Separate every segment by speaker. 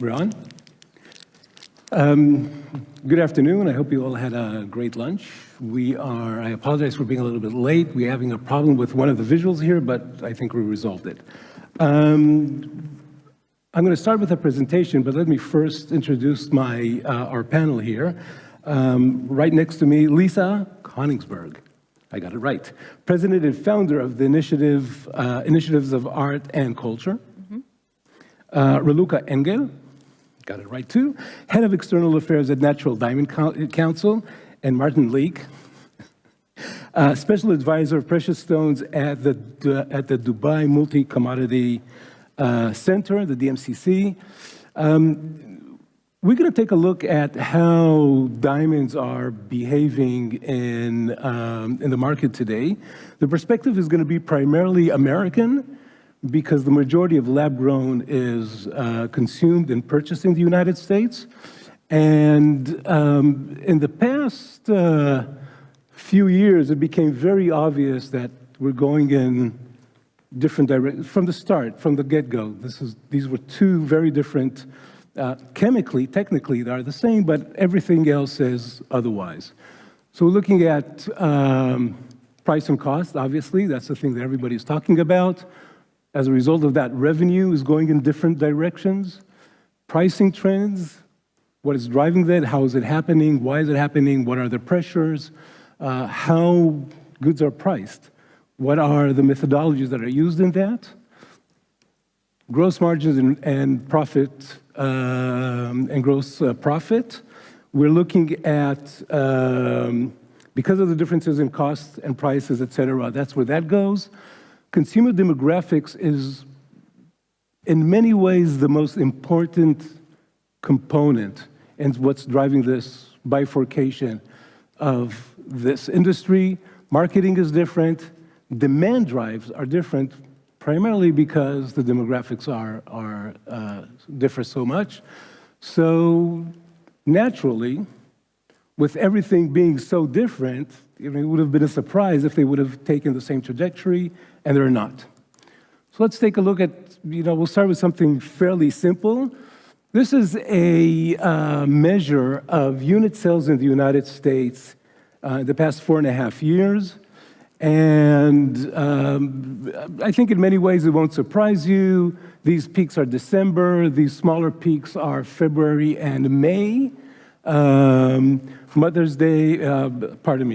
Speaker 1: We're on. Good afternoon. I hope you all had a great lunch. I apologize for being a little bit late. We're having a problem with one of the visuals here, but I think we resolved it. I'm going to start with a presentation, but let me first introduce our panel here. Right next to me, Lisa Koenigsberg. I got it right. President and founder of the Initiatives of Art and Culture. Raluca Anghel, got it right too. Head of External Affairs at Natural Diamond Council, and Martin Leake, Special Advisor of Precious Stones at the Dubai Multi-Commodity Center, the DMCC. We're going to take a look at how diamonds are behaving in the market today. The perspective is going to be primarily American, because the majority of lab-grown is consumed and purchased in the United States. And in the past few years, it became very obvious that we're going in different directions. From the start, from the get-go, these were two very different, chemically, technically, they are the same, but everything else is otherwise. So we're looking at price and cost, obviously. That's the thing that everybody's talking about. As a result of that, revenue is going in different directions. Pricing trends, what is driving that, how is it happening, why is it happening, what are the pressures, how goods are priced, what are the methodologies that are used in that, gross margins and profit, and gross profit. We're looking at, because of the differences in costs and prices, et cetera, that's where that goes. Consumer demographics is, in many ways, the most important component and what's driving this bifurcation of this industry. Marketing is different. Demand drives are different, primarily because the demographics differ so much. So naturally, with everything being so different, it would have been a surprise if they would have taken the same trajectory, and they're not. So let's take a look at, we'll start with something fairly simple. This is a measure of unit sales in the United States the past 4.5 years. And I think in many ways it won't surprise you. These peaks are December, these smaller peaks are February and May. Mother's Day, Valentine's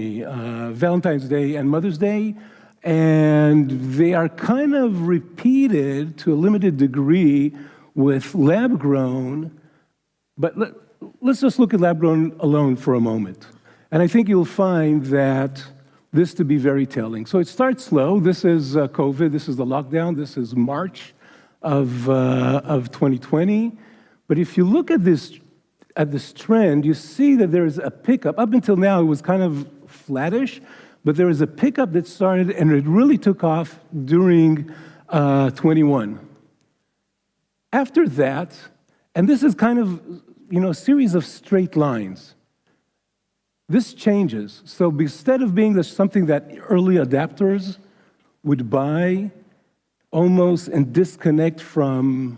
Speaker 1: Day and Mother's Day, and they are kind of repeated to a limited degree with lab-grown, but let's just look at lab-grown alone for a moment. And I think you'll find that this to be very telling. So it starts slow. This is COVID, this is the lockdown, this is March of 2020. But if you look at this trend, you see that there is a pickup. Up until now, it was kind of flattish, but there is a pickup that started, and it really took off during 21. After that, and this is kind of, a series of straight lines. This changes. So instead of being something that early adapters would buy almost and disconnect from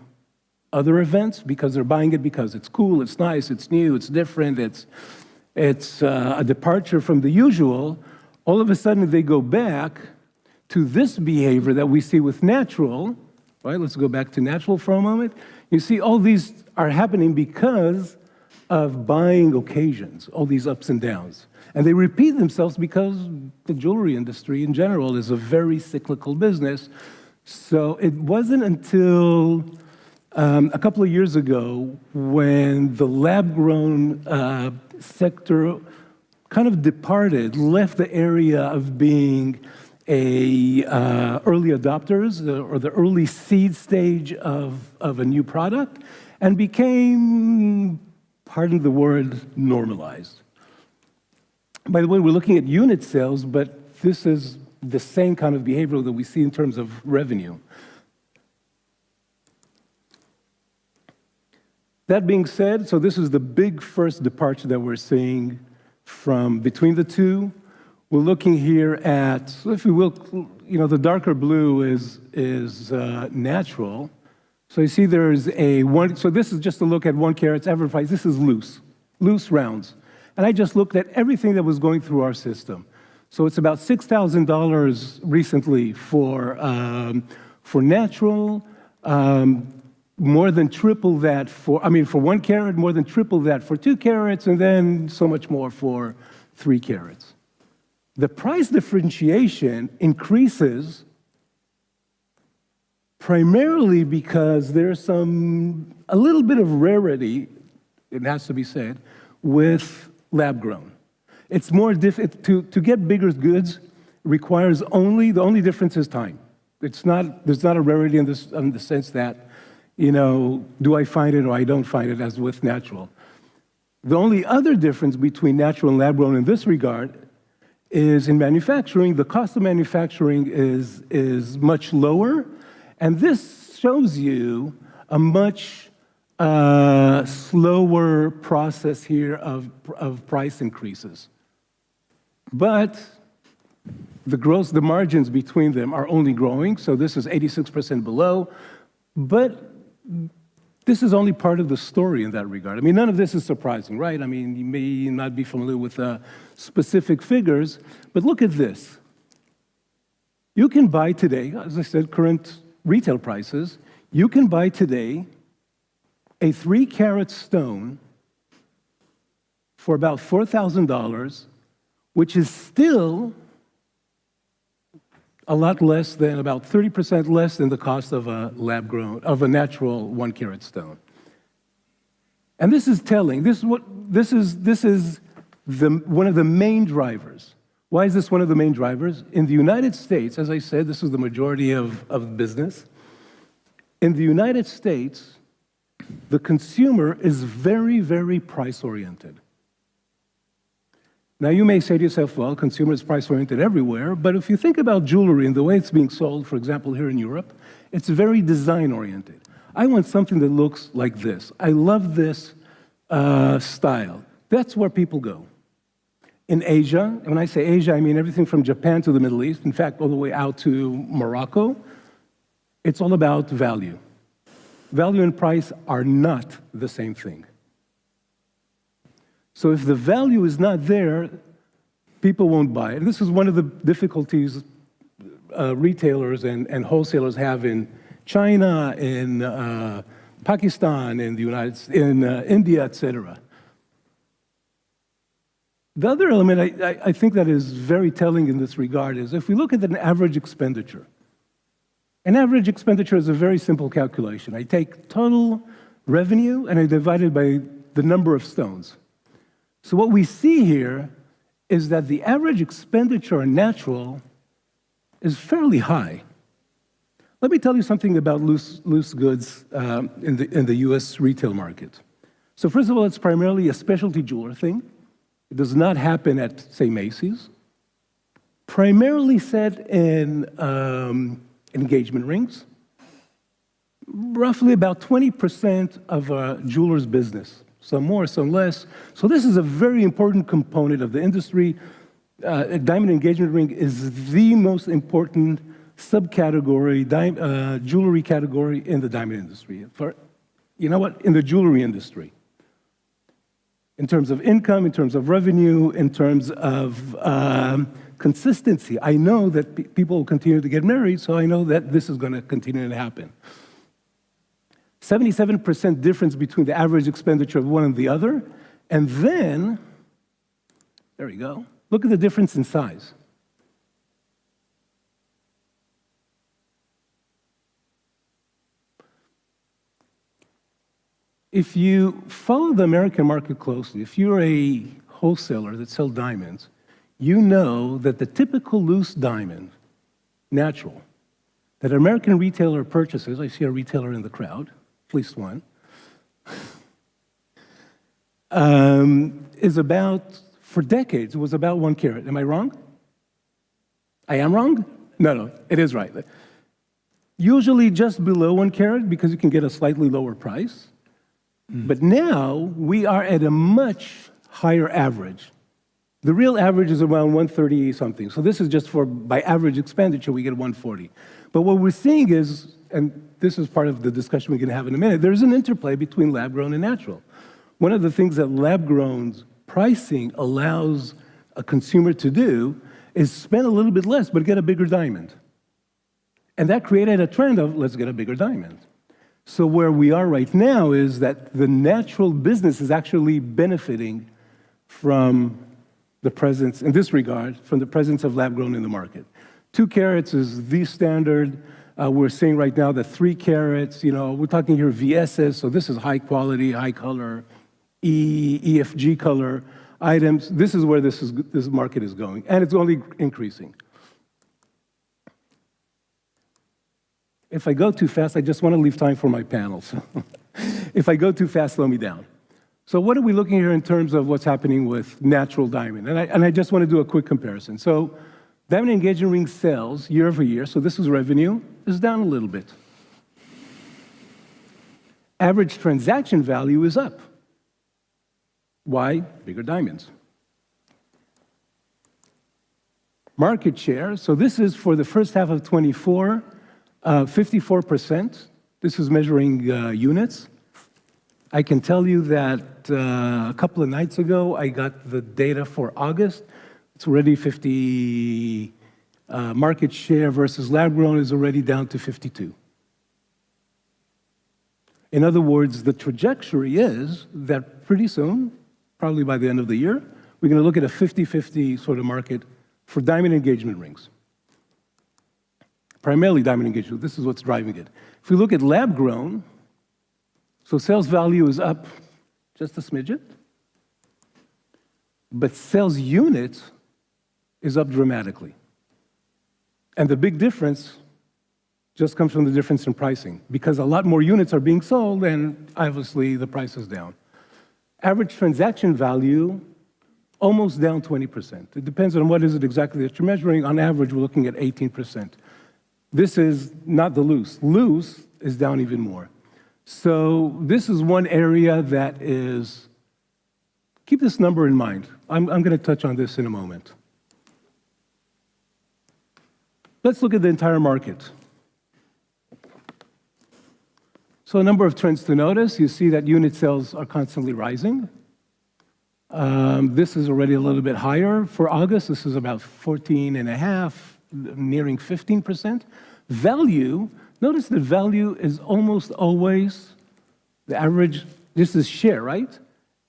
Speaker 1: other events because they're buying it because it's cool, it's nice, it's new, it's different, it's a departure from the usual, all of a sudden they go back to this behavior that we see with natural, right? Let's go back to natural for a moment. You see all these are happening because of buying occasions, all these ups and downs. And they repeat themselves because the jewelry industry in general is a very cyclical business. So it wasn't until a couple of years ago when the lab-grown sector kind of departed, left the area of being early adopters or the early seed stage of a new product and became, pardon the word, normalized. By the way, we're looking at unit sales, but this is the same kind of behavior that we see in terms of revenue. That being said, so this is the big first departure that we're seeing from between the two. We're looking here at, if you will, the darker blue is natural. So you see there's a one, so this is just a look at 1 carat's average price. This is loose rounds. And I just looked at everything that was going through our system. So it's about $6,000 recently for natural, more than triple that for 1 carat, more than triple that for 2 carats, and then so much more for 3 carats. The price differentiation increases primarily because there's a little bit of rarity, it has to be said, with lab grown. It's more difficult to get bigger goods requires the only difference is time. There's not a rarity in the sense that, do I find it or I don't find it as with natural. The only other difference between natural and lab grown in this regard is in manufacturing. The cost of manufacturing is much lower, and this shows you a much slower process here of price increases. But the margins between them are only growing, so this is 86% below, but this is only part of the story in that regard. I mean, none of this is surprising, right? I mean, you may not be familiar with specific figures, but look at this. You can buy today, as I said, current retail prices, you can buy today a 3-carat stone for about $4,000, which is still a lot less than, about 30% less than the cost of a of a natural 1-carat stone. And this is telling. This is one of the main drivers. Why is this one of the main drivers? In the United States, as I said, this is the majority of business. In the United States, the consumer is very, very price-oriented. Now, you may say to yourself, well, consumer is price-oriented everywhere, but if you think about jewelry and the way it's being sold, for example, here in Europe, it's very design-oriented. I want something that looks like this. I love this style. That's where people go. In Asia, and when I say Asia, I mean everything from Japan to the Middle East, in fact, all the way out to Morocco, it's all about value. Value and price are not the same thing. So if the value is not there, people won't buy it. And this is one of the difficulties retailers and wholesalers have in China, in Pakistan, in India, etc. The other element I think that is very telling in this regard is if we look at an average expenditure. An average expenditure is a very simple calculation. I take total revenue and I divide it by the number of stones. So what we see here is that the average expenditure on natural is fairly high. Let me tell you something about loose goods in the US retail market. So first of all, it's primarily a specialty jeweler thing. It does not happen at, say, Macy's. Primarily set in engagement rings. Roughly about 20% of a jeweler's business. Some more, some less. So this is a very important component of the industry. A diamond engagement ring is the most important subcategory, jewelry category in the diamond industry. In the jewelry industry. In terms of income, in terms of revenue, in terms of consistency. I know that people will continue to get married, so I know that this is going to continue to happen. 77% difference between the average expenditure of one and the other, and then, there we go, look at the difference in size. If you follow the American market closely, if you're a wholesaler that sells diamonds, you know that the typical loose diamond, natural, that an American retailer purchases, I see a retailer in the crowd, at least one, is about, for decades, it was about 1 carat. Am I wrong? I am wrong? No, it is right. Usually just below 1 carat because you can get a slightly lower price. But now we are at a much higher average. The real average is around 130 something. So this is just for, by average expenditure, we get 140. But what we're seeing is, and this is part of the discussion we're going to have in a minute, there's an interplay between lab-grown and natural. One of the things that lab-grown pricing allows a consumer to do is spend a little bit less, but get a bigger diamond. And that created a trend of, let's get a bigger diamond. So where we are right now is that the natural business is actually benefiting from the presence, in this regard, from the presence of lab-grown in the market. 2 carats is the standard. We're seeing right now that 3 carats, we're talking here VSs, so this is high quality, high color, EFG color items. This is where this market is going, and it's only increasing. If I go too fast, I just want to leave time for my panel. So if I go too fast, slow me down. So what are we looking here in terms of what's happening with natural diamond? And I just want to do a quick comparison. So diamond engagement ring sales year over year, so this is revenue, is down a little bit. Average transaction value is up. Why? Bigger diamonds. Market share, so this is for the first half of 24, 54%. This is measuring units. I can tell you that a couple of nights ago, I got the data for August. It's already 50, market share versus lab-grown is already down to 52. In other words, the trajectory is that pretty soon, probably by the end of the year, we're going to look at a 50-50 sort of market for diamond engagement rings. Primarily diamond engagement, this is what's driving it. If we look at lab-grown, so sales value is up just a smidget, but sales unit is up dramatically. And the big difference just comes from the difference in pricing, because a lot more units are being sold, and obviously the price is down. Average transaction value, almost down 20%. It depends on what is it exactly that you're measuring. On average, we're looking at 18%. This is not the loose. Loose is down even more. So this is one area that is, keep this number in mind. I'm going to touch on this in a moment. Let's look at the entire market. So a number of trends to notice. You see that unit sales are constantly rising. This is already a little bit higher. For August, this is about 14.5, nearing 15%. Value, notice the value is almost always, the average, this is share, right?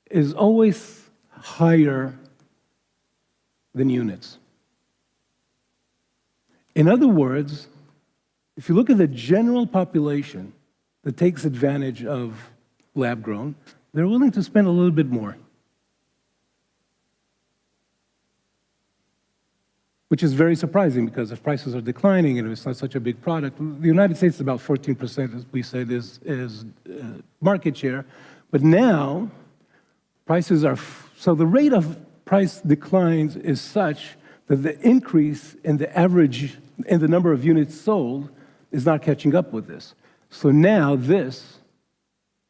Speaker 1: Is always higher than units. In other words, if you look at the general population that takes advantage of lab-grown, they're willing to spend a little bit more, which is very surprising because if prices are declining and it's not such a big product, the United States is about 14%, as we said, is market share. But now, prices are, so the rate of price declines is such that the increase in the average, in the number of units sold is not catching up with this. So now this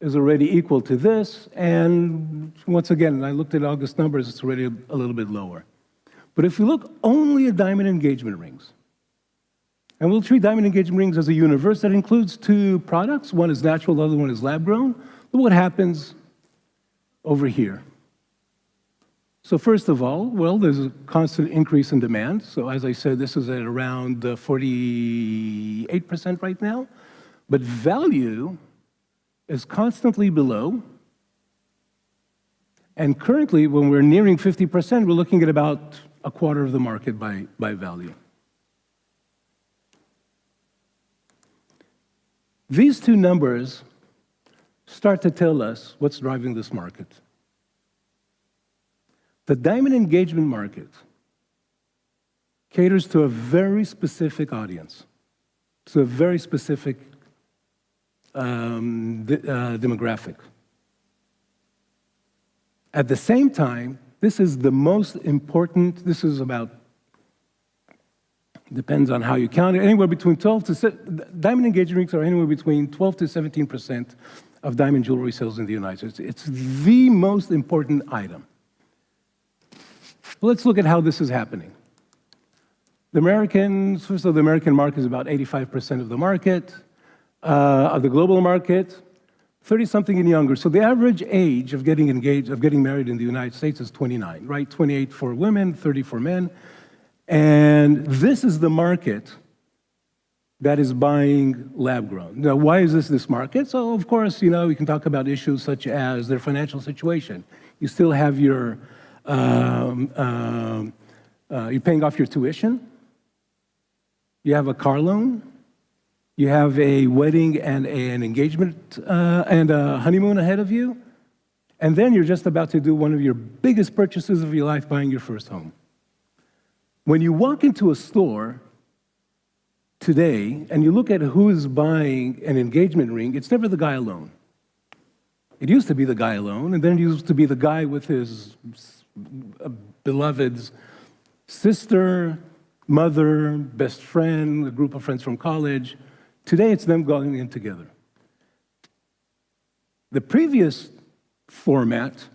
Speaker 1: is already equal to this, and once again, I looked at August numbers, it's already a little bit lower. But if we look only at diamond engagement rings, and we'll treat diamond engagement rings as a universe that includes 2 products, one is natural, the other one is lab-grown, look what happens over here. So first of all, well, there's a constant increase in demand. So as I said, this is at around 48% right now. But value is constantly below. And currently, when we're nearing 50%, we're looking at about a quarter of the market by value. These 2 numbers start to tell us what's driving this market. The diamond engagement market caters to a very specific audience, to a very specific demographic. At the same time, this is the most important, this is about, depends on how you count it, anywhere between 12 to, diamond engagement rings are anywhere between 12 to 17% of diamond jewelry sales in the United States. It's the most important item. But let's look at how this is happening. The American market is about 85% of the market, of the global market, 30-something and younger. So the average age of getting engaged, of getting married in the United States is 29, right? 28 for women, 30 for men. And this is the market that is buying lab-grown. Now, why is this market? So, of course, we can talk about issues such as their financial situation. You still have you're paying off your tuition. You have a car loan. You have a wedding and an engagement and a honeymoon ahead of you. And then you're just about to do one of your biggest purchases of your life, buying your first home. When you walk into a store today and you look at who is buying an engagement ring, it's never the guy alone. It used to be the guy alone, and then it used to be the guy with his beloved's sister, mother, best friend, a group of friends from college. Today, it's them going in together. The previous format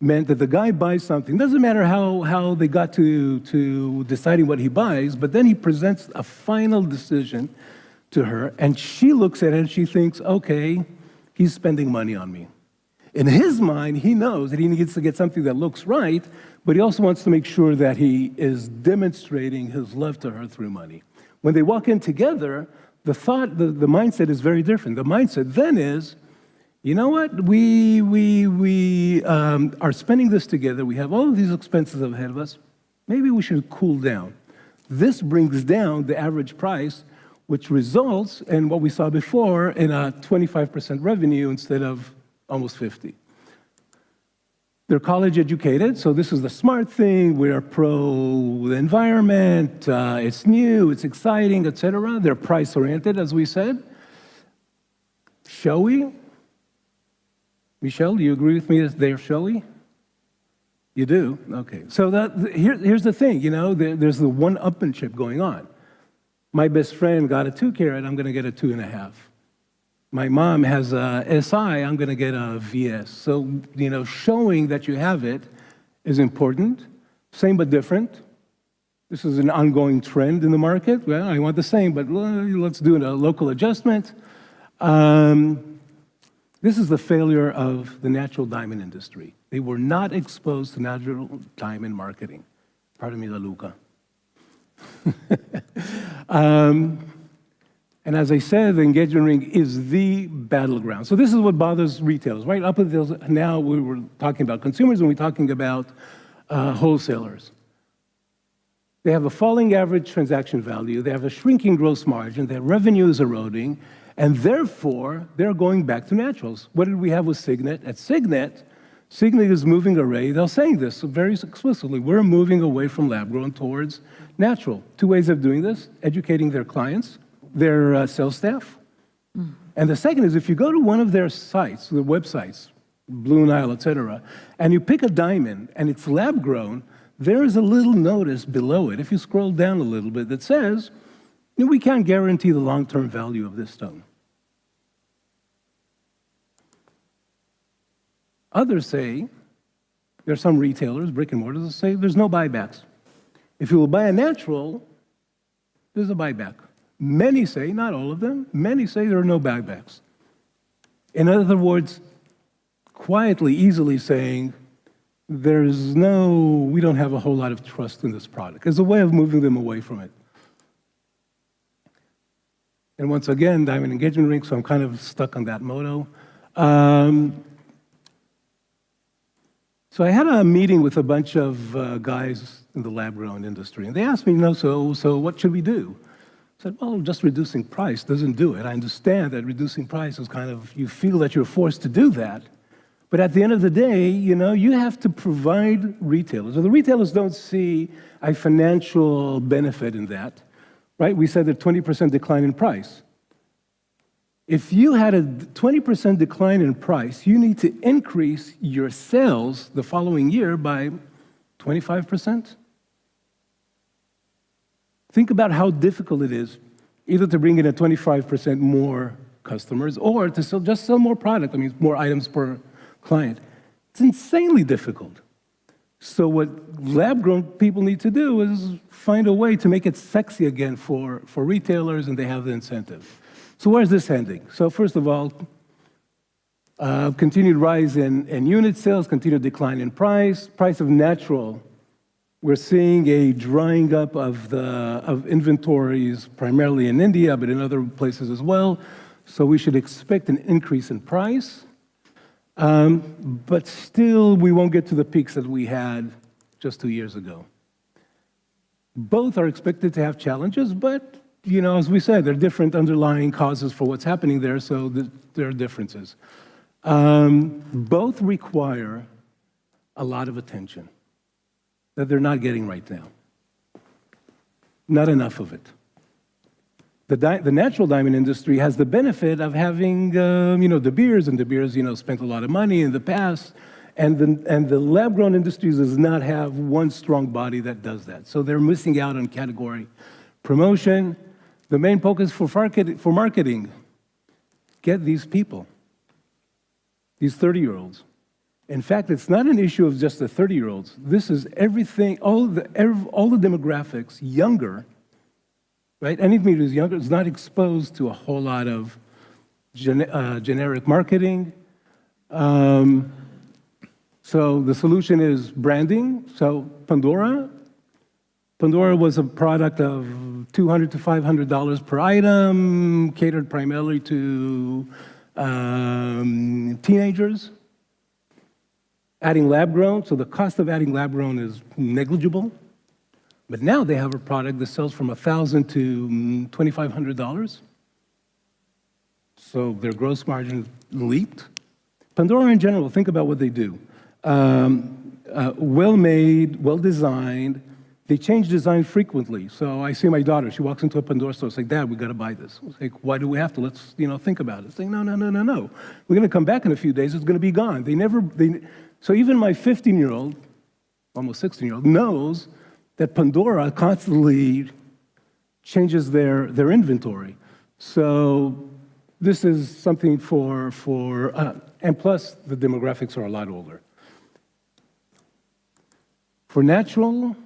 Speaker 1: meant that the guy buys something. Doesn't matter how they got to deciding what he buys, but then he presents a final decision to her, and she looks at it and she thinks, okay, he's spending money on me. In his mind, he knows that he needs to get something that looks right, but he also wants to make sure that he is demonstrating his love to her through money. When they walk in together, the mindset is very different. The mindset then is, you know what, we are spending this together. We have all of these expenses ahead of us. Maybe we should cool down. This brings down the average price, which results in what we saw before in a 25% revenue instead of almost 50. They're college educated, so this is the smart thing. We're pro the environment, it's new, it's exciting, etc. They're price oriented, as we said. Showy? Michelle, do you agree with me that they're showy? You do? Okay. So here's the thing, there's the one-upmanship going on. My best friend got a 2-carat, I'm going to get a 2.5. My mom has a SI, I'm going to get a VS. So, showing that you have it is important. Same but different. This is an ongoing trend in the market. Well, I want the same, but let's do a local adjustment. This is the failure of the natural diamond industry. They were not exposed to natural diamond marketing. Pardon me, Raluca. And as I said, the engagement ring is the battleground. So this is what bothers retailers, right? Up until now, we were talking about consumers and we're talking about wholesalers. They have a falling average transaction value. They have a shrinking gross margin. Their revenue is eroding. And therefore, they're going back to naturals. What did we have with Signet? At Signet is moving away. They're saying this very explicitly. We're moving away from lab-grown towards natural. 2 ways of doing this: educating their clients, their sales staff. And the second is, if you go to one of their sites, their websites, Blue Nile, etc., and you pick a diamond and it's lab-grown, there is a little notice below it, if you scroll down a little bit, that says, we can't guarantee the long-term value of this stone. Others say, there are some retailers, brick and mortars, that say there's no buybacks. If you will buy a natural, there's a buyback. Many say, not all of them, many say there are no buybacks. In other words, quietly, easily saying, we don't have a whole lot of trust in this product. It's a way of moving them away from it. And once again, diamond engagement ring, so I'm kind of stuck on that motto. So I had a meeting with a bunch of guys in the lab-grown industry, and they asked me, so what should we do? I said, well, just reducing price doesn't do it. I understand that reducing price is kind of, you feel that you're forced to do that. But at the end of the day, you have to provide retailers. So the retailers don't see a financial benefit in that, right? We said that 20% decline in price. If you had a 20% decline in price, you need to increase your sales the following year by 25%. Think about how difficult it is either to bring in a 25% more customers or to sell more product, more items per client. It's insanely difficult. So what lab-grown people need to do is find a way to make it sexy again for retailers, and they have the incentive. So where's this heading? So first of all, continued rise in unit sales, continued decline in price of natural. We're seeing a drying up of inventories, primarily in India, but in other places as well. So we should expect an increase in price. But still, we won't get to the peaks that we had just 2 years ago. Both are expected to have challenges, but as we said, there are different underlying causes for what's happening there, so there are differences. Both require a lot of attention that they're not getting right now. Not enough of it. The natural diamond industry has the benefit of having, De Beers, and De Beers, spent a lot of money in the past, and the lab-grown industries does not have one strong body that does that. So they're missing out on category promotion. The main focus for marketing, get these people, these 30-year-olds. In fact, it's not an issue of just the 30-year-olds. This is everything, all the demographics, younger, right? Anything who's younger is not exposed to a whole lot of generic marketing. So the solution is branding. So Pandora was a product of $200 to $500 per item, catered primarily to teenagers. Adding lab-grown, so the cost of adding lab-grown is negligible. But now they have a product that sells from $1,000 to $2,500. So their gross margin leaped. Pandora in general, think about what they do. Well-made, well-designed. They change design frequently. So I see my daughter, she walks into a Pandora store, it's like, Dad, we gotta buy this. It's like, why do we have to? Let's think about it. It's like, no. We're gonna come back in a few days, it's gonna be gone. So even my 15-year-old, almost 16-year-old, knows that Pandora constantly changes their inventory. So this is something and plus the demographics are a lot older. For natural,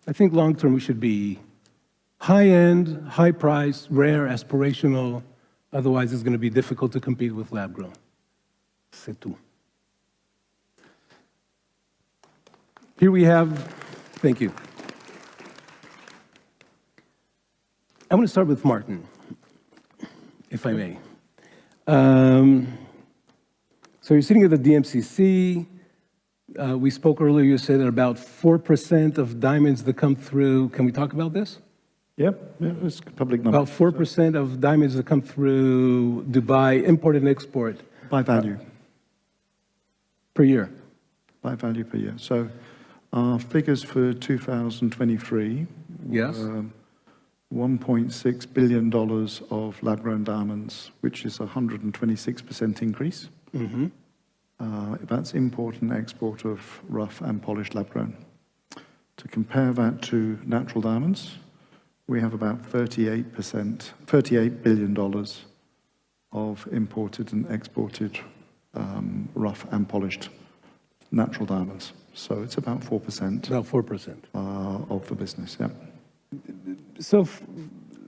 Speaker 1: I think long-term we should be high-end, high-price, rare, aspirational. Otherwise, it's going to be difficult to compete with lab-grown. C'est tout. Here we have, thank you. I'm going to start with Martin, if I may. So you're sitting at the DMCC. We spoke earlier, you said that about 4% of diamonds that come through, can we talk about this?
Speaker 2: Yep, it's public number.
Speaker 1: About 4% of diamonds that come through Dubai, import and export.
Speaker 2: By value.
Speaker 1: Per year.
Speaker 2: By value per year. So our figures for 2023.
Speaker 1: Yes.
Speaker 2: $1.6 billion of lab-grown diamonds, which is a 126% increase.
Speaker 1: Mm-hmm.
Speaker 2: That's import and export of rough and polished lab-grown. To compare that to natural diamonds, we have about $38 billion of imported and exported rough and polished natural diamonds. So it's about 4%.
Speaker 1: About 4%.
Speaker 2: Of the business, yeah.
Speaker 1: So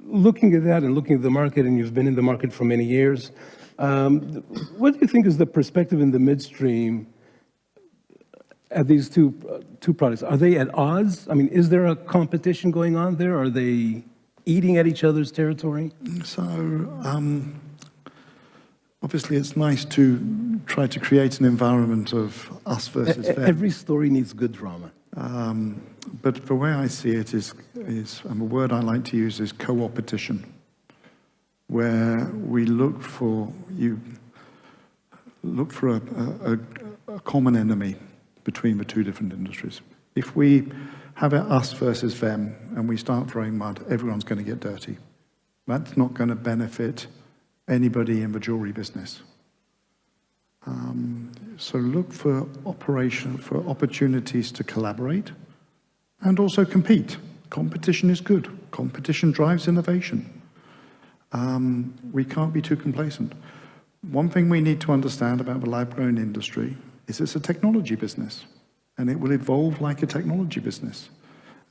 Speaker 1: looking at that and looking at the market, and you've been in the market for many years, what do you think is the perspective in the midstream at these two products? Are they at odds? I mean, is there a competition going on there? Are they eating at each other's territory?
Speaker 2: So, obviously it's nice to try to create an environment of us versus them.
Speaker 1: Every story needs good drama.
Speaker 2: But the way I see it is and the word I like to use is co-opetition, where we look for a common enemy between the two different industries. If we have it us versus them and we start throwing mud, everyone's going to get dirty. That's not going to benefit anybody in the jewelry business. So look for opportunities to collaborate and also compete. Competition is good. Competition drives innovation. We can't be too complacent. One thing we need to understand about the lab-grown industry is it's a technology business. and it will evolve like a technology business.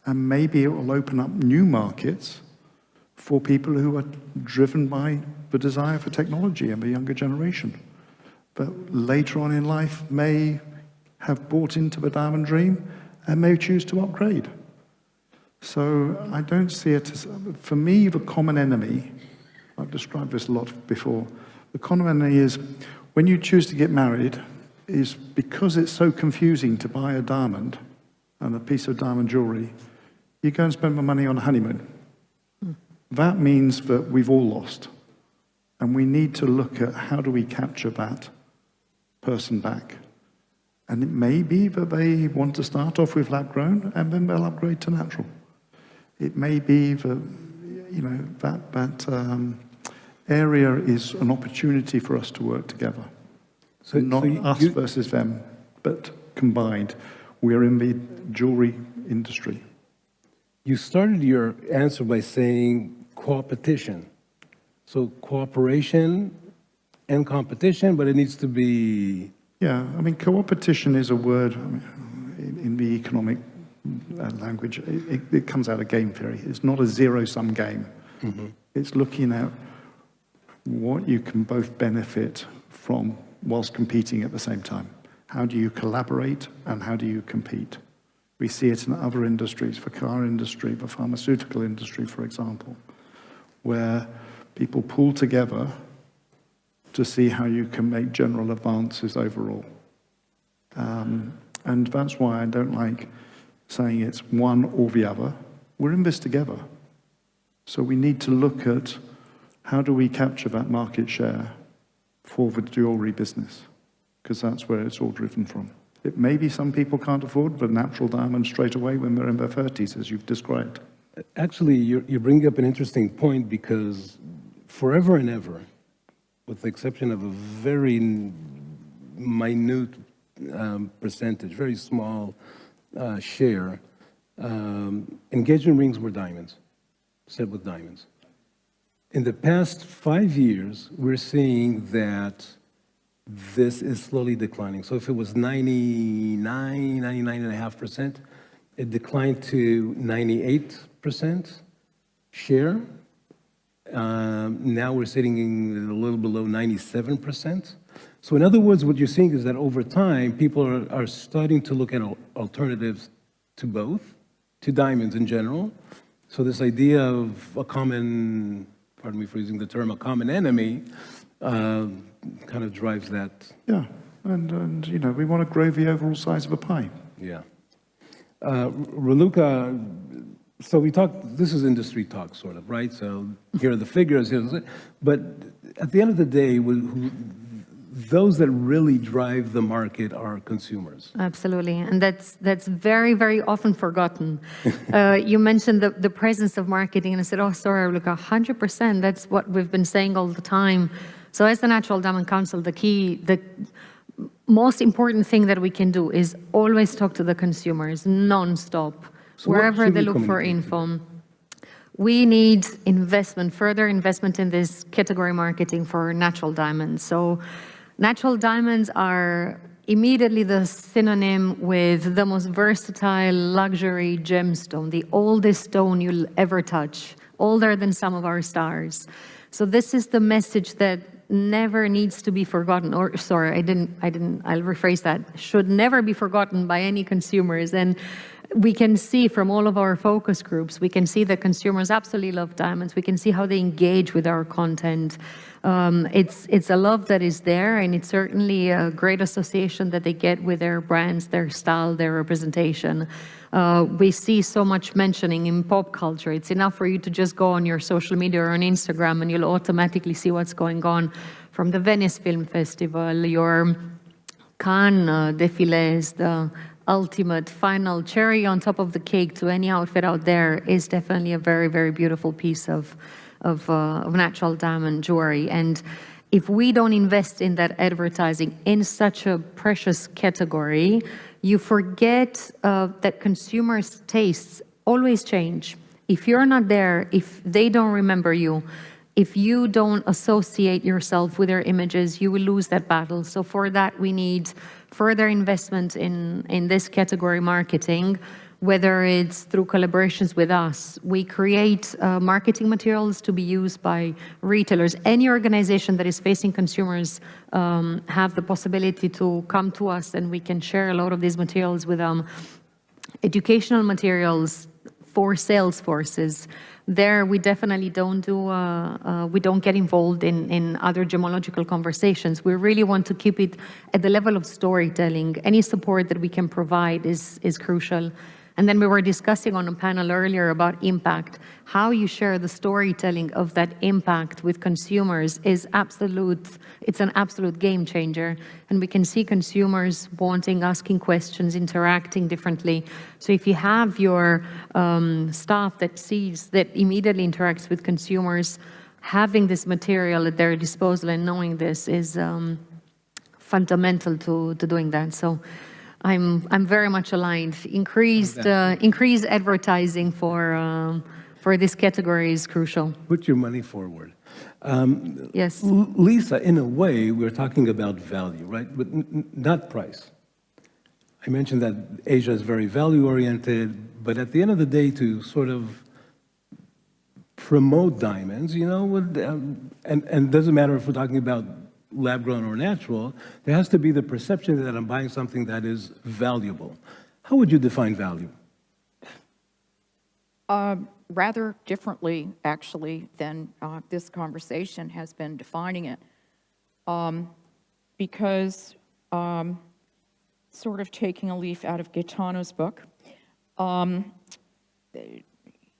Speaker 2: And maybe it will open up new markets for people who are driven by the desire for technology and the younger generation. But later on in life may have bought into the diamond dream and may choose to upgrade. So I don't see it as, for me, the common enemy, I've described this a lot before, the common enemy is when you choose to get married is because it's so confusing to buy a diamond and a piece of diamond jewelry, you go and spend the money on a honeymoon. That means that we've all lost. And we need to look at how do we capture that person back. And it may be that they want to start off with lab grown and then they'll upgrade to natural. It may be that, you know, that area is an opportunity for us to work together. So not us versus them, but combined. We're in the jewelry industry.
Speaker 1: You started your answer by saying co-opetition. So cooperation and competition, but it needs to be...
Speaker 2: Yeah, I mean, co-opetition is a word in the economic language. It comes out of game theory. It's not a zero-sum game. Mm-hmm. It's looking at what you can both benefit from whilst competing at the same time. How do you collaborate and how do you compete? We see it in other industries, the car industry, the pharmaceutical industry, for example, where people pull together to see how you can make general advances overall. And that's why I don't like saying it's one or the other. We're in this together. So we need to look at how do we capture that market share for the jewelry business, because that's where it's all driven from. It may be some people can't afford the natural diamond straight away when they're in their 30s, as you've described.
Speaker 1: Actually, you bring up an interesting point, because forever and ever, with the exception of a very minute percentage, very small share, engagement rings were diamonds, set with diamonds. In the past 5 years, we're seeing that this is slowly declining. So if it was 99.5%, it declined to 98% share. Now we're sitting in a little below 97%. So in other words, what you're seeing is that over time, people are starting to look at alternatives to both, to diamonds in general. So this idea of a common, pardon me for using the term, a common enemy, kind of drives that.
Speaker 2: Yeah, and you know, we want to grow the overall size of a pie.
Speaker 1: Yeah. Raluca, so we talked, this is industry talk, sort of, right? So here are the figures, but at the end of the day, those that really drive the market are consumers.
Speaker 3: Absolutely, and that's very, very often forgotten. You mentioned the presence of marketing, and I said, oh, sorry, look, 100%, that's what we've been saying all the time. So as the Natural Diamond Council, the most important thing that we can do is always talk to the consumers, non-stop, so wherever they look for info. We need investment, further investment in this category marketing for natural diamonds. So natural diamonds are immediately the synonym with the most versatile luxury gemstone, the oldest stone you'll ever touch, older than some of our stars. So this is the message that never needs to be forgotten, or sorry, I'll rephrase that, should never be forgotten by any consumers. And we can see from all of our focus groups, we can see that consumers absolutely love diamonds. We can see how they engage with our content. It's a love that is there, and it's certainly a great association that they get with their brands, their style, their representation. We see so much mentioning in pop culture. It's enough for you to just go on your social media or on Instagram, and you'll automatically see what's going on from the Venice Film Festival, your Cannes défilés, the ultimate final cherry on top of the cake to any outfit out there is definitely a very, very beautiful piece of natural diamond jewelry. And if we don't invest in that advertising in such a precious category, you forget that consumers' tastes always change. If you're not there, if they don't remember you, if you don't associate yourself with their images, you will lose that battle. So for that, we need further investment in this category marketing, whether it's through collaborations with us. We create marketing materials to be used by retailers. Any organization that is facing consumers have the possibility to come to us, and we can share a lot of these materials with them. Educational materials for sales forces. There, we definitely don't do, we don't get involved in other gemological conversations. We really want to keep it at the level of storytelling. Any support that we can provide is crucial. And then we were discussing on a panel earlier about impact. How you share the storytelling of that impact with consumers is it's an absolute game changer. And we can see consumers wanting, asking questions, interacting differently. So if you have your staff that immediately interacts with consumers, having this material at their disposal and knowing this is fundamental to doing that. So I'm very much aligned. Increased advertising for this category is crucial.
Speaker 1: Put your money forward.
Speaker 3: Yes.
Speaker 1: Lisa, in a way, we're talking about value, right? But not price. I mentioned that Asia is very value-oriented, but at the end of the day, to sort of promote diamonds, and doesn't matter if we're talking about lab-grown or natural, there has to be the perception that I'm buying something that is valuable. How would you define value?
Speaker 4: Rather differently, actually, than this conversation has been defining it. Because, sort of taking a leaf out of Gaetano's book,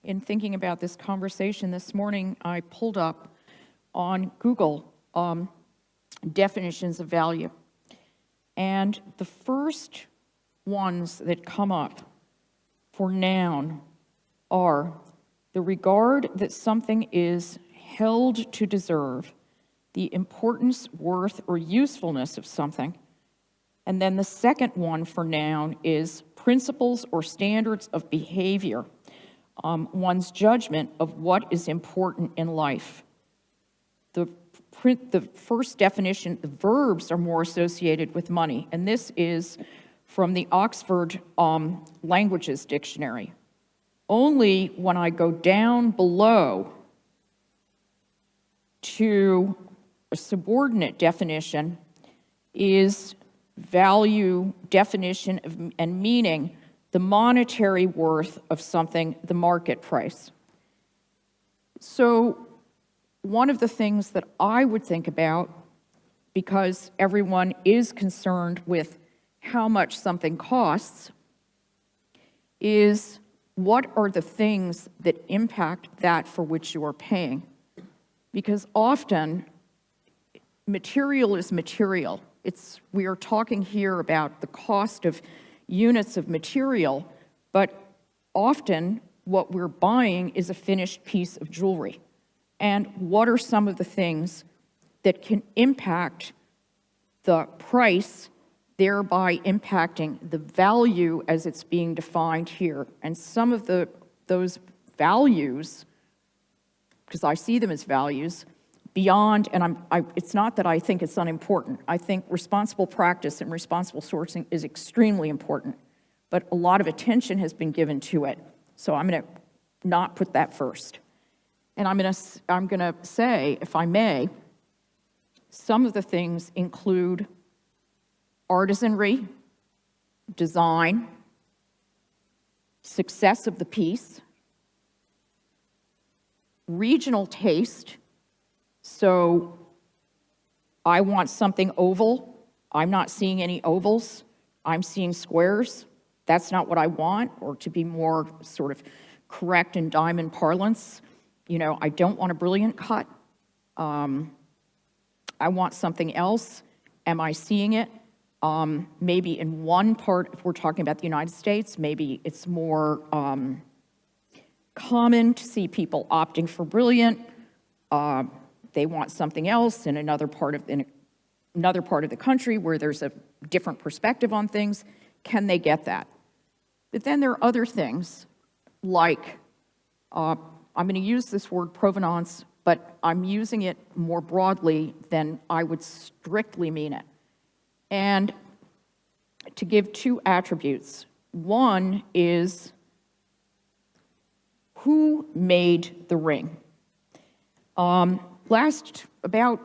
Speaker 4: in thinking about this conversation this morning, I pulled up on Google definitions of value. And the first ones that come up for noun are the regard that something is held to deserve, the importance, worth, or usefulness of something. And then the second one for noun is principles or standards of behavior, one's judgment of what is important in life. The first definition, the verbs are more associated with money, and this is from the Oxford Languages Dictionary. Only when I go down below to a subordinate definition is value, definition of, and meaning, the monetary worth of something, the market price. So one of the things that I would think about, because everyone is concerned with how much something costs, is what are the things that impact that for which you are paying? Because often, material is material. We are talking here about the cost of units of material, but often what we're buying is a finished piece of jewelry. And what are some of the things that can impact the price, thereby impacting the value as it's being defined here? And some of those values, because I see them as values, beyond, and it's not that I think it's unimportant. I think responsible practice and responsible sourcing is extremely important, but a lot of attention has been given to it. So I'm going to not put that first. And I'm going to say, if I may, some of the things include artisanry, design, success of the piece, regional taste. So I want something oval. I'm not seeing any ovals. I'm seeing squares. That's not what I want, or to be more sort of correct in diamond parlance, I don't want a brilliant cut. I want something else. Am I seeing it? Maybe in one part, if we're talking about the United States, maybe it's more common to see people opting for brilliant. They want something else in another part of the country where there's a different perspective on things. Can they get that? But then there are other things like, I'm going to use this word provenance, but I'm using it more broadly than I would strictly mean it. And to give two attributes. One is who made the ring? About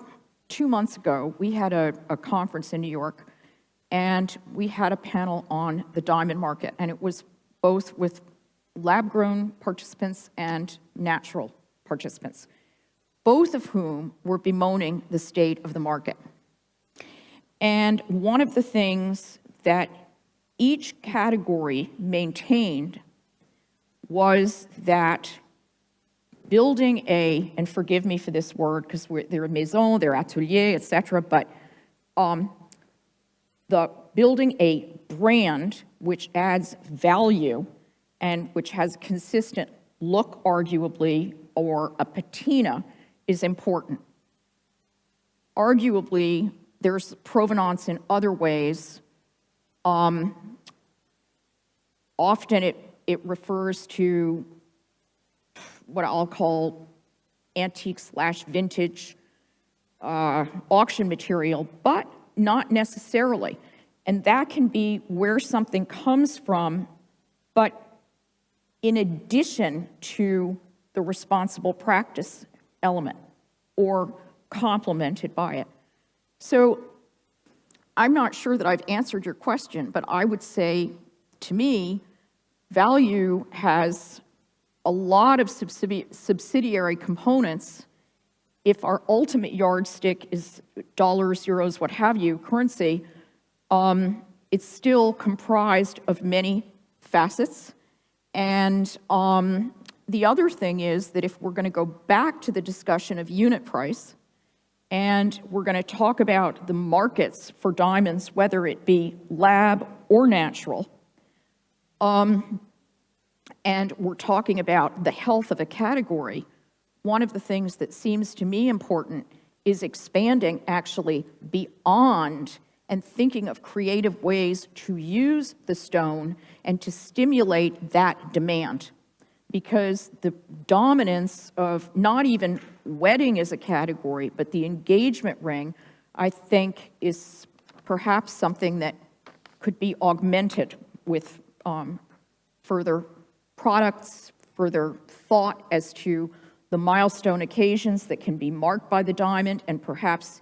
Speaker 4: 2 months ago, we had a conference in New York, and we had a panel on the diamond market, and it was both with lab-grown participants and natural participants, both of whom were bemoaning the state of the market. And one of the things that each category maintained was that building and forgive me for this word, because they're maison, they're atelier, et cetera, but building a brand which adds value and which has consistent look, arguably, or a patina is important. Arguably, there's provenance in other ways. Often it refers to what I'll call antique/vintage auction material, but not necessarily. And that can be where something comes from, but in addition to the responsible practice element or complemented by it. So I'm not sure that I've answered your question, but I would say, to me, value has a lot of subsidiary components. If our ultimate yardstick is dollars, euros, what have you, currency, it's still comprised of many facets. And the other thing is that if we're going to go back to the discussion of unit price, and we're going to talk about the markets for diamonds, whether it be lab or natural, and we're talking about the health of a category, one of the things that seems to me important is expanding actually beyond and thinking of creative ways to use the stone and to stimulate that demand. Because the dominance of not even wedding as a category, but the engagement ring, I think is perhaps something that could be augmented with further products, further thought as to the milestone occasions that can be marked by the diamond, and perhaps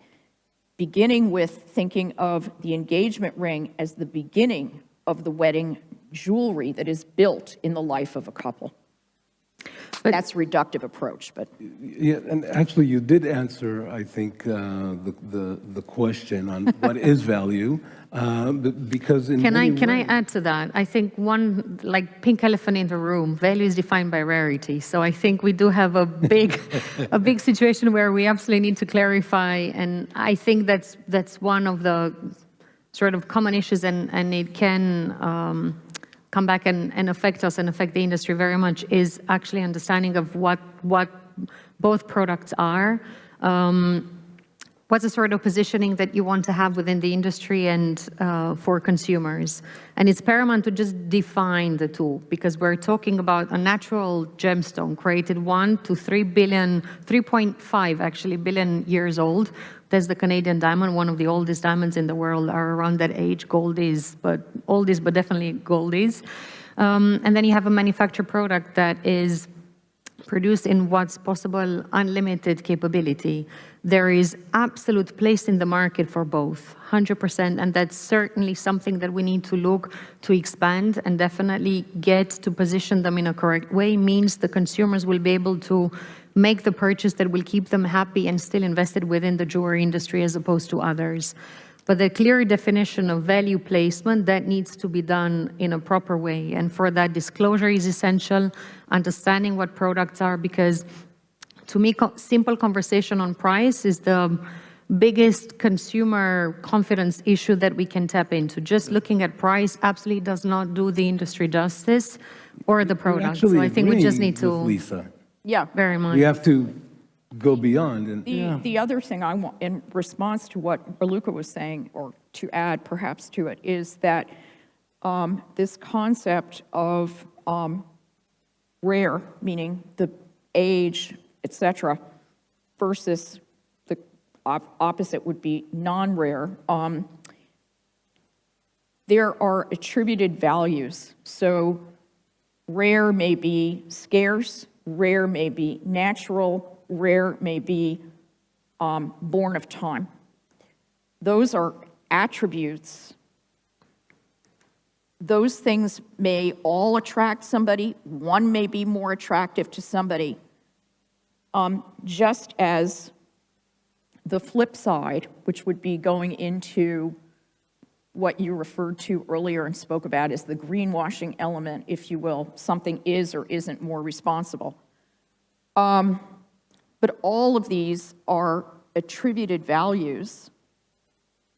Speaker 4: beginning with thinking of the engagement ring as the beginning of the wedding jewelry that is built in the life of a couple.
Speaker 3: But
Speaker 4: that's a reductive approach, but
Speaker 1: Yeah, and actually you did answer, I think, the question on what is value, because in
Speaker 3: Can
Speaker 1: many
Speaker 3: I
Speaker 1: ways-
Speaker 3: add to that? I think one, like pink elephant in the room, value is defined by rarity. So I think we do have a big situation where we absolutely need to clarify, and I think that's one of the sort of common issues, and it can come back and affect us and affect the industry very much, is actually understanding of what both products are. What's the sort of positioning that you want to have within the industry and for consumers? And it's paramount to just define the two, because we're talking about a natural gemstone created 1 to 3 billion, 3.5 actually billion years old. There's the Canadian diamond, one of the oldest diamonds in the world, are around that age. Oldies, but definitely goldies. And then you have a manufactured product that is produced in what's possible unlimited capability. There is absolute place in the market for both, 100%, and that's certainly something that we need to look to expand and definitely get to position them in a correct way. Means the consumers will be able to make the purchase that will keep them happy and still invested within the jewelry industry as opposed to others. But the clear definition of value placement, that needs to be done in a proper way. And for that, disclosure is essential, understanding what products are, because to me, simple conversation on price is the biggest consumer confidence issue that we can tap into. Just looking at price absolutely does not do the industry justice or the product. So I think we just need to,
Speaker 1: Lisa.
Speaker 4: yeah.
Speaker 3: very much.
Speaker 1: We have to go beyond. And
Speaker 4: The other thing I want, in response to what Raluca was saying, or to add perhaps to it, is that this concept of rare, meaning the age, etc., versus the opposite would be non-rare. There are attributed values. So rare may be scarce, rare may be natural, rare may be born of time. Those are attributes. Those things may all attract somebody. One may be more attractive to somebody. Just as the flip side, which would be going into what you referred to earlier and spoke about, is the greenwashing element, if you will. Something is or isn't more responsible. But all of these are attributed values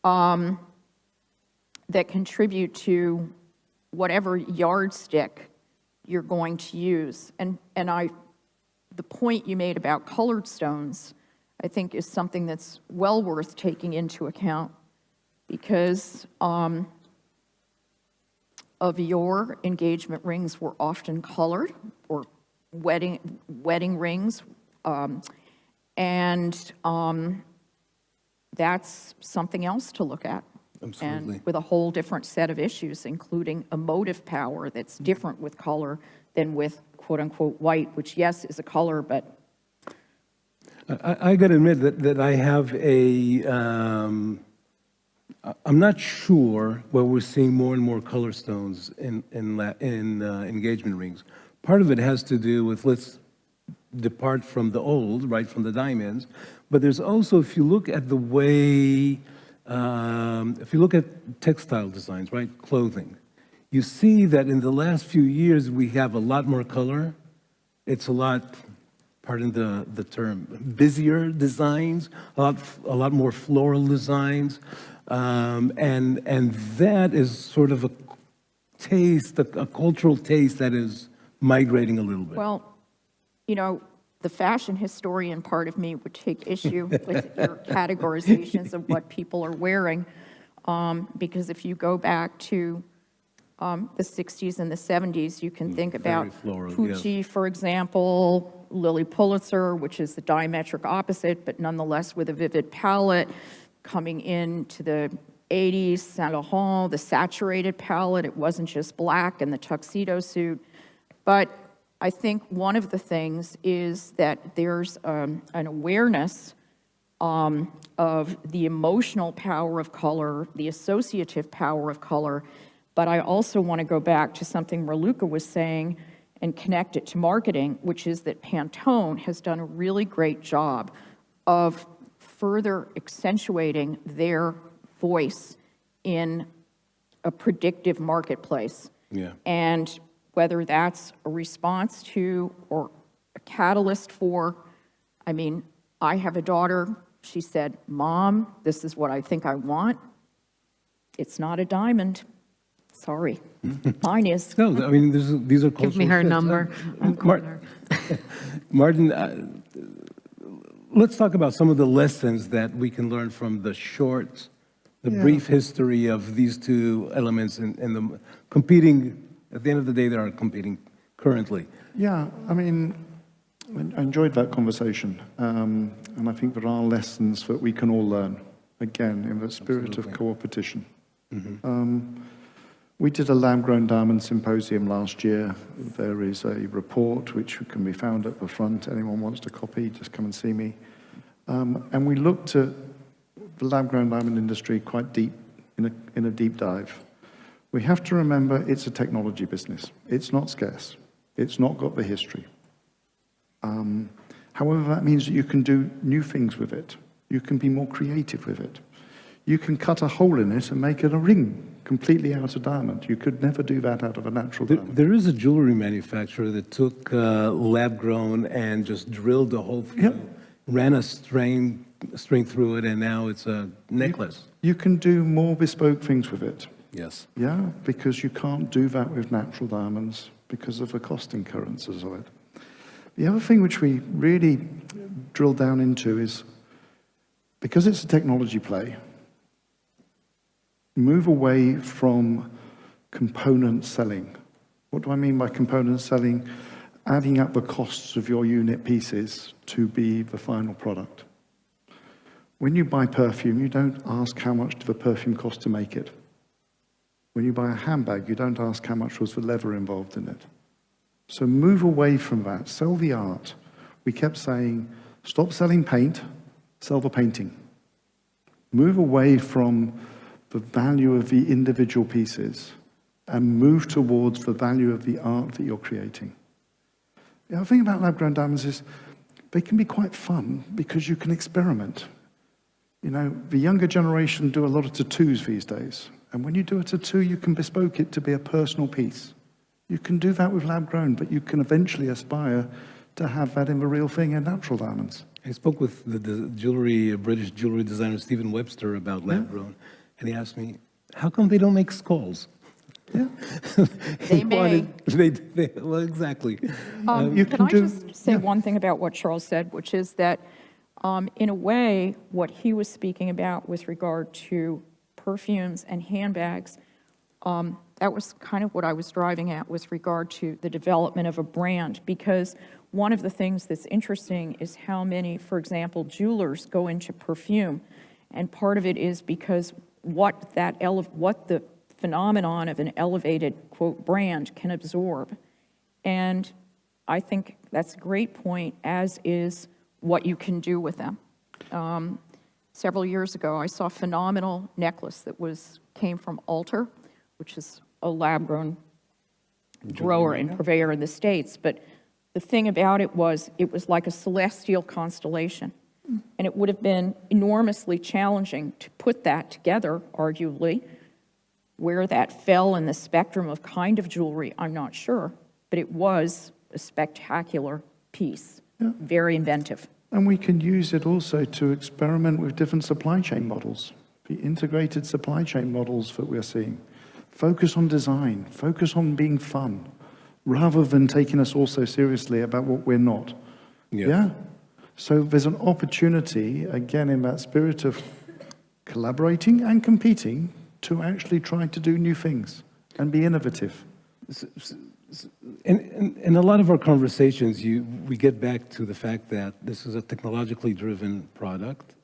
Speaker 4: that contribute to whatever yardstick you're going to use. And the point you made about colored stones, I think, is something that's well worth taking into account, because of yore, engagement rings were often colored, or wedding rings, and that's something else to look at.
Speaker 1: Absolutely.
Speaker 4: And with a whole different set of issues, including emotive power that's different with color than with quote-unquote white, which, yes, is a color, but...
Speaker 1: I got to admit that I have a, I'm not sure where we're seeing more and more color stones in engagement rings. Part of it has to do with, let's depart from the old, right, from the diamonds, but there's also, if you look at the way, if you look at textile designs, right, clothing, you see that in the last few years we have a lot more color. It's a lot, pardon the term, busier designs, a lot more floral designs, and that is sort of a taste, a cultural taste that is migrating a little bit.
Speaker 4: Well, you know, the fashion historian part of me would take issue with your categorizations of what people are wearing, because if you go back to the 60s and the 70s, you can think about
Speaker 1: floral,
Speaker 4: Pucci,
Speaker 1: yes.
Speaker 4: for example, Lily Pulitzer, which is the diametric opposite, but nonetheless with a vivid palette. Coming into the 80s, Saint Laurent, the saturated palette, it wasn't just black and the tuxedo suit. But I think one of the things is that there's an awareness of the emotional power of color, the associative power of color. But I also want to go back to something Raluca was saying and connect it to marketing, which is that Pantone has done a really great job of further accentuating their voice in a predictive marketplace.
Speaker 1: Yeah.
Speaker 4: And whether that's a response to or a catalyst for, I mean, I have a daughter, she said, "Mom, this is what I think I want." It's not a diamond. Sorry. Mine is.
Speaker 1: No, I mean, these are cultural
Speaker 3: Give me her
Speaker 1: shifts.
Speaker 3: number. I'll call her.
Speaker 1: Martin, let's talk about some of the lessons that we can learn from the short, the brief history of these two elements in the competing. At the end of the day, they are competing currently.
Speaker 2: Yeah, I mean, I enjoyed that conversation, and I think there are lessons that we can all learn, again, in the spirit of co-opetition. We did a lab-grown diamond symposium last year. There is a report which can be found at the front. Anyone wants to copy, just come and see me. And we looked at the lab-grown diamond industry quite deep, in a deep dive. We have to remember it's a technology business. It's not scarce. It's not got the history. However, that means that you can do new things with it. You can be more creative with it. You can cut a hole in it and make it a ring completely out of diamond. You could never do that out of a natural diamond.
Speaker 1: There is a jewelry manufacturer that took lab-grown and just drilled the hole through, ran a string through it, and now it's a necklace.
Speaker 2: You can do more bespoke things with it.
Speaker 1: Yes.
Speaker 2: Yeah, because you can't do that with natural diamonds because of the cost incurrences of it. The other thing which we really drill down into is, because it's a technology play, move away from component selling. What do I mean by component selling? adding up the costs of your unit pieces to be the final product. When you buy perfume, you don't ask how much did the perfume cost to make it. When you buy a handbag, you don't ask how much was the leather involved in it. So move away from that, sell the art. We kept saying, stop selling paint, sell the painting. Move away from the value of the individual pieces and move towards the value of the art that you're creating. The other thing about lab-grown diamonds is they can be quite fun because you can experiment. You know, the younger generation do a lot of tattoos these days. And when you do a tattoo, you can bespoke it to be a personal piece. You can do that with lab-grown, but you can eventually aspire to have that in the real thing in natural diamonds.
Speaker 1: I spoke with the British jewelry designer Stephen Webster about lab-grown, and he asked me, how come they don't make skulls?
Speaker 2: Yeah.
Speaker 4: They may.
Speaker 1: Well, exactly.
Speaker 2: You
Speaker 4: Can I
Speaker 2: do-
Speaker 4: just say one thing about what Charles said, which is that, in a way, what he was speaking about with regard to perfumes and handbags, that was kind of what I was driving at with regard to the development of a brand, because one of the things that's interesting is how many, for example, jewelers go into perfume, and part of it is because what the phenomenon of an elevated, quote, brand can absorb. And I think that's a great point, as is what you can do with them. Several years ago, I saw a phenomenal necklace that came from Alter, which is a lab-grown grower and purveyor in the States. But the thing about it was like a celestial constellation. And it would have been enormously challenging to put that together, arguably. Where that fell in the spectrum of kind of jewelry, I'm not sure. But it was a spectacular piece, very inventive.
Speaker 2: And we can use it also to experiment with different supply chain models, the integrated supply chain models that we're seeing. Focus on design, focus on being fun, rather than taking us all so seriously about what we're not. Yeah? So there's an opportunity, again, in that spirit of collaborating and competing, to actually try to do new things and be innovative.
Speaker 1: In a lot of our conversations, we get back to the fact that this is a technologically driven product.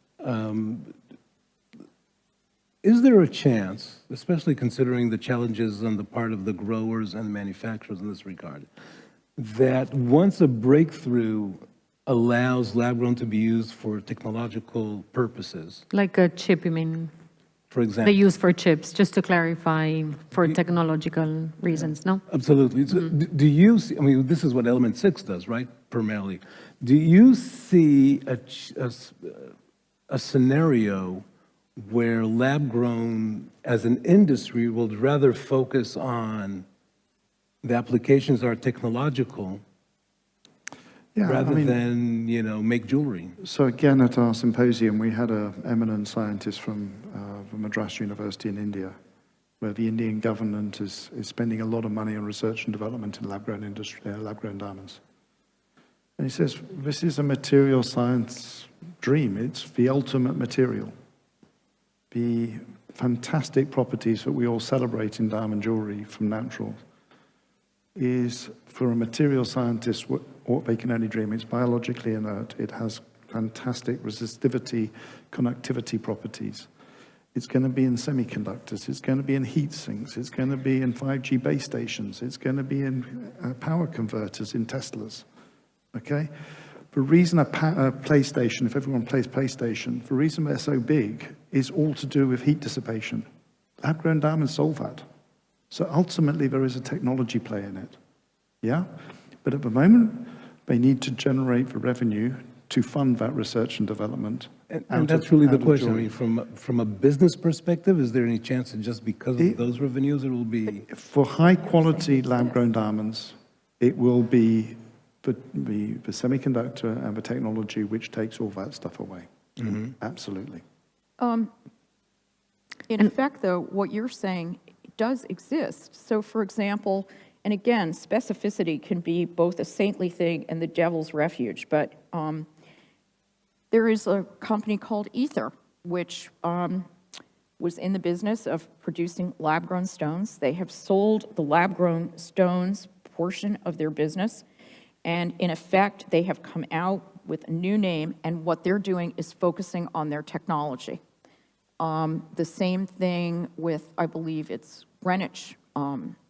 Speaker 1: Is there a chance, especially considering the challenges on the part of the growers and manufacturers in this regard, that once a breakthrough allows lab-grown to be used for technological purposes,
Speaker 3: Like a chip, you mean?
Speaker 1: for
Speaker 3: They
Speaker 1: example?
Speaker 3: use for chips, just to clarify, for technological reasons, no?
Speaker 1: Absolutely. So do you see, I mean, this is what Element 6 does, right, primarily. Do you see a scenario where lab-grown as an industry will rather focus on the applications are technological rather than, make jewelry?
Speaker 2: So again, at our symposium, we had an eminent scientist from Madras University in India, where the Indian government is spending a lot of money on research and development in lab-grown industry, lab-grown diamonds. And he says, this is a material science dream. It's the ultimate material. The fantastic properties that we all celebrate in diamond jewelry from natural is, for a material scientist, what they can only dream. It's biologically inert. It has fantastic resistivity, conductivity properties. It's going to be in semiconductors. It's going to be in heat sinks. It's going to be in 5G base stations. It's going to be in power converters in Teslas. Okay? The reason a PlayStation, if everyone plays PlayStation, the reason they're so big is all to do with heat dissipation. Lab-grown diamonds solve that. So ultimately, there is a technology play in it. Yeah? But at the moment, they need to generate the revenue to fund that research and development.
Speaker 1: And that's really the question. I mean, from a business perspective, is there any chance that just because of those revenues, it will be?
Speaker 2: For high-quality lab-grown diamonds, it will be the semiconductor and the technology which takes all that stuff away. Mm-hmm. Absolutely.
Speaker 4: In effect, though, what you're saying does exist. So, for example, and again, specificity can be both a saintly thing and the devil's refuge, but there is a company called Ether, which was in the business of producing lab-grown stones. They have sold the lab-grown stones portion of their business, And in effect, they have come out with a new name, and what they're doing is focusing on their technology. The same thing with, I believe it's Greenwich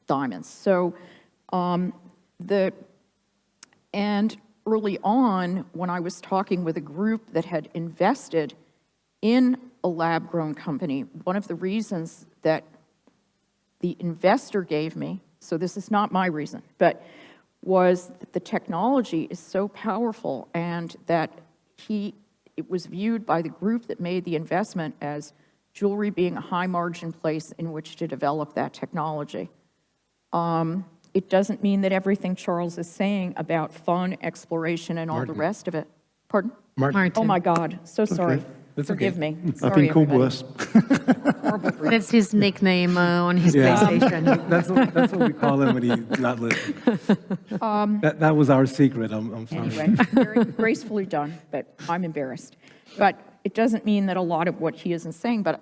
Speaker 4: diamonds. So and early on, when I was talking with a group that had invested in a lab-grown company, one of the reasons that the investor gave me, so this is not my reason, but was that the technology is so powerful and that it was viewed by the group that made the investment as jewelry being a high-margin place in which to develop that technology. It doesn't mean that everything Charles is saying about fun, exploration, and all the rest of it. Pardon?
Speaker 1: Martin.
Speaker 4: Oh, my God. So sorry.
Speaker 1: That's
Speaker 4: Forgive
Speaker 1: okay.
Speaker 4: me.
Speaker 2: I've
Speaker 4: Sorry,
Speaker 2: been called
Speaker 4: everybody.
Speaker 2: worse.
Speaker 3: That's his nickname on his
Speaker 1: Yeah.
Speaker 3: PlayStation.
Speaker 1: That's what we call him when he's not listening. That was our secret. I'm sorry.
Speaker 4: Anyway, very gracefully done, but I'm embarrassed. But it doesn't mean that a lot of what he isn't saying, but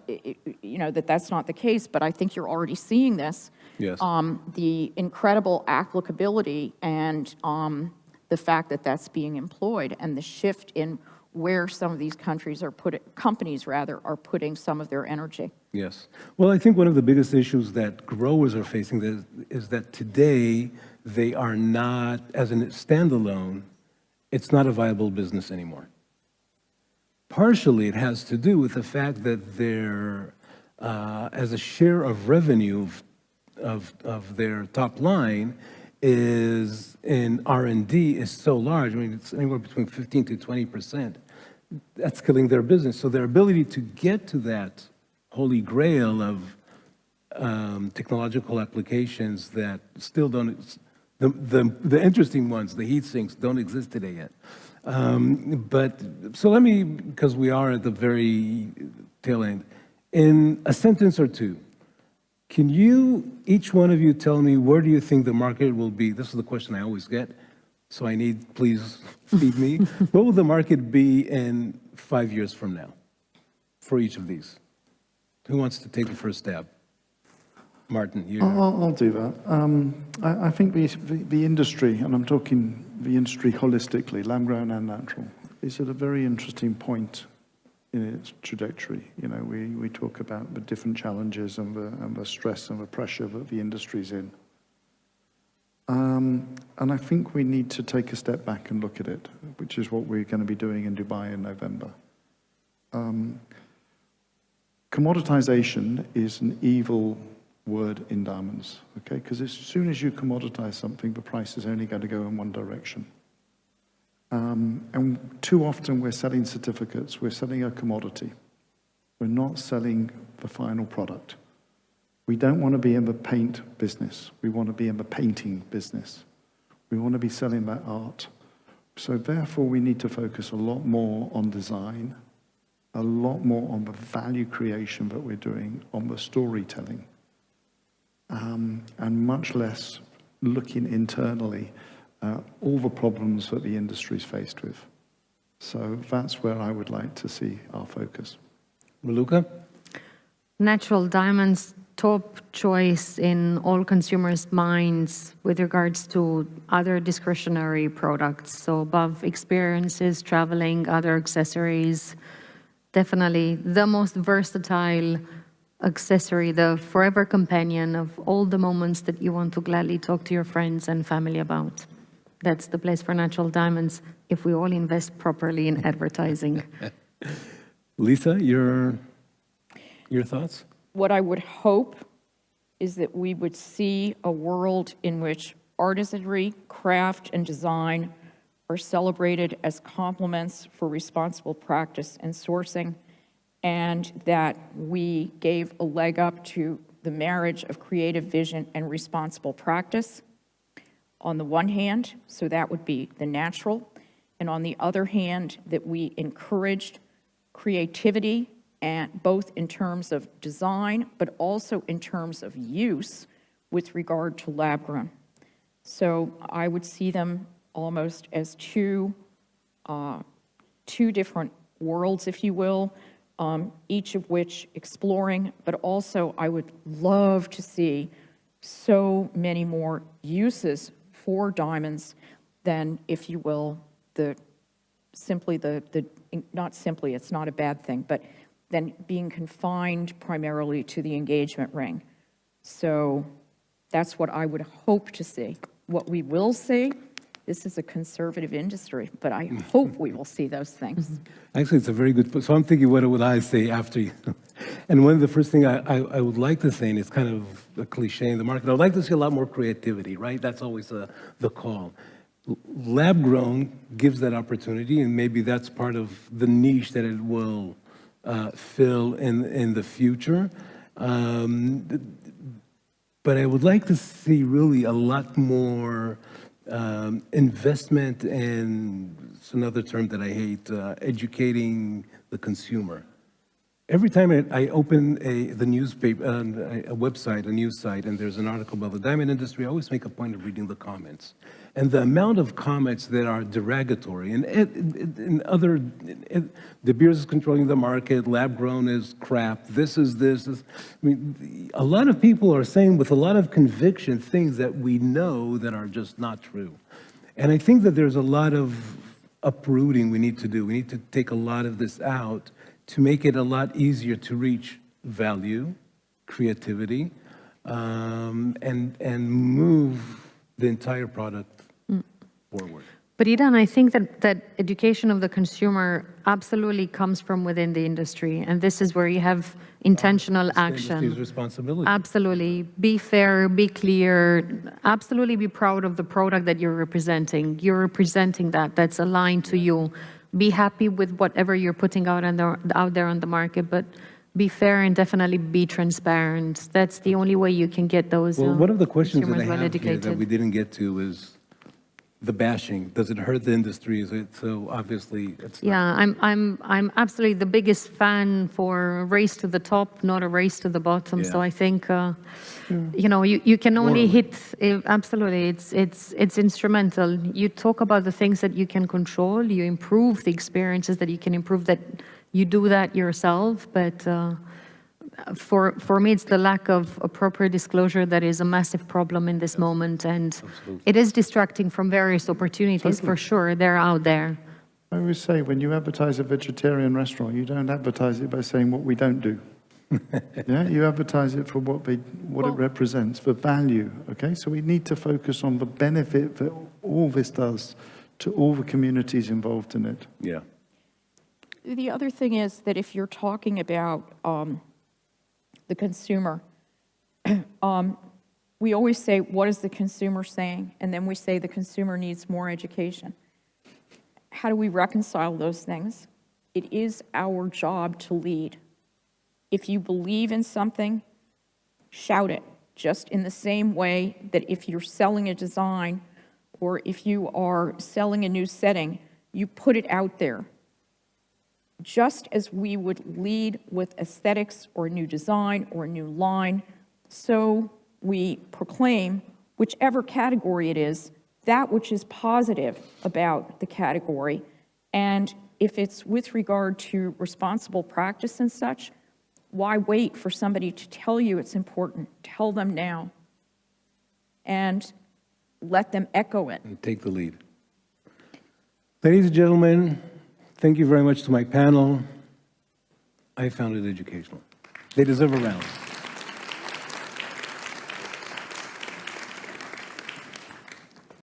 Speaker 4: that's not the case. But I think you're already seeing this.
Speaker 1: Yes.
Speaker 4: The incredible applicability and the fact that that's being employed, and the shift in where some of these companies are putting some of their energy.
Speaker 1: Yes. Well, I think one of the biggest issues that growers are facing is that today they are not, as a standalone, it's not a viable business anymore. Partially, it has to do with the fact that their, as a share of revenue of their top line is in R&D is so large. I mean, it's anywhere between 15 to 20%. That's killing their business. So their ability to get to that holy grail of technological applications that still don't, the interesting ones, the heat sinks, don't exist today yet. But so let me, because we are at the very tail end, in a sentence or two, can you, each one of you, tell me where do you think the market will be? This is the question I always get, so I need, please feed me. What will the market be in 5 years from now for each of these? Who wants to take the first stab? Martin, you.
Speaker 2: I'll do that. I think the industry, and I'm talking the industry holistically, lab-grown and natural, is at a very interesting point in its trajectory. We talk about the different challenges and the stress and the pressure that the industry's in. And I think we need to take a step back and look at it, which is what we're going to be doing in Dubai in November. Commoditization is an evil word in diamonds, okay? Because as soon as you commoditize something, the price is only going to go in one direction. And too often we're selling certificates, we're selling a commodity. We're not selling the final product. We don't want to be in the paint business. We want to be in the painting business. We want to be selling that art. So therefore, we need to focus a lot more on design, a lot more on the value creation that we're doing, on the storytelling, and much less looking internally at all the problems that the industry is faced with. So that's where I would like to see our focus.
Speaker 1: Raluca?
Speaker 3: Natural diamonds, top choice in all consumers' minds with regards to other discretionary products. So above experiences, traveling, other accessories, definitely the most versatile accessory, the forever companion of all the moments that you want to gladly talk to your friends and family about. That's the place for natural diamonds if we all invest properly in advertising.
Speaker 1: Lisa, your thoughts?
Speaker 4: What I would hope is that we would see a world in which artisanry, craft, and design are celebrated as complements for responsible practice and sourcing, and that we gave a leg up to the marriage of creative vision and responsible practice on the one hand, so that would be the natural, and on the other hand, that we encouraged creativity, and both in terms of design, but also in terms of use with regard to lab-grown. So I would see them almost as two different worlds, if you will, each of which exploring, but also I would love to see so many more uses for diamonds than, if you will, not simply, it's not a bad thing, but than being confined primarily to the engagement ring. So that's what I would hope to see. What we will see, this is a conservative industry, but I hope we will see those things.
Speaker 1: Actually, it's a very good, so I'm thinking, what would I say after you? And one of the first things I would like to say, and it's kind of a cliche in the market, I'd like to see a lot more creativity, right? That's always the call. Lab grown gives that opportunity, and maybe that's part of the niche that it will fill in the future. But I would like to see really a lot more investment in, it's another term that I hate, educating the consumer. Every time I open the newspaper, a website, a news site, and there's an article about the diamond industry, I always make a point of reading the comments. And the amount of comments that are derogatory, and De Beers is controlling the market, lab grown is crap, this is, I mean, a lot of people are saying with a lot of conviction things that we know that are just not true. And I think that there's a lot of uprooting we need to do. We need to take a lot of this out to make it a lot easier to reach value, creativity, and move the entire product forward.
Speaker 3: But Edahn, I think that education of the consumer absolutely comes from within the industry, and this is where you have intentional
Speaker 1: It's the industry's
Speaker 3: action.
Speaker 1: responsibility.
Speaker 3: Absolutely. Be fair, be clear, absolutely be proud of the product that you're representing. You're representing that's aligned to you. Be happy with whatever you're putting out there on the market, but be fair and definitely be transparent. That's the only way you can get those
Speaker 1: Well, one of the questions that I
Speaker 3: consumers well
Speaker 1: have here that
Speaker 3: educated.
Speaker 1: we didn't get to is the bashing. Does it hurt the industry? Is it so obviously it's not.
Speaker 3: Yeah, I'm absolutely the biggest fan for a race to the top, not a race to the bottom. So
Speaker 1: Yeah.
Speaker 3: I think, you know, you can only
Speaker 1: Morally.
Speaker 3: absolutely, it's instrumental. You talk about the things that you can control, you improve the experiences that you can improve, that you do that yourself, but for me, it's the lack of appropriate disclosure that is a massive problem in this moment, and
Speaker 1: Absolutely.
Speaker 3: it is distracting from various opportunities, for sure. They're out there.
Speaker 2: I always say, when you advertise a vegetarian restaurant, you don't advertise it by saying what we don't do. Yeah, you advertise it for what it represents, for value, okay? So we need to focus on the benefit that all this does to all the communities involved in it.
Speaker 1: Yeah.
Speaker 4: The other thing is that if you're talking about the consumer, we always say, what is the consumer saying? And then we say the consumer needs more education. How do we reconcile those things? It is our job to lead. If you believe in something, shout it, just in the same way that if you're selling a design or if you are selling a new setting, you put it out there. Just as we would lead with aesthetics or a new design or a new line, so we proclaim, whichever category it is, that which is positive about the category. And if it's with regard to responsible practice and such, why wait for somebody to tell you it's important? Tell them now. And let them echo it.
Speaker 1: And take the lead. Ladies and gentlemen, thank you very much to my panel. I found it educational. They deserve a round.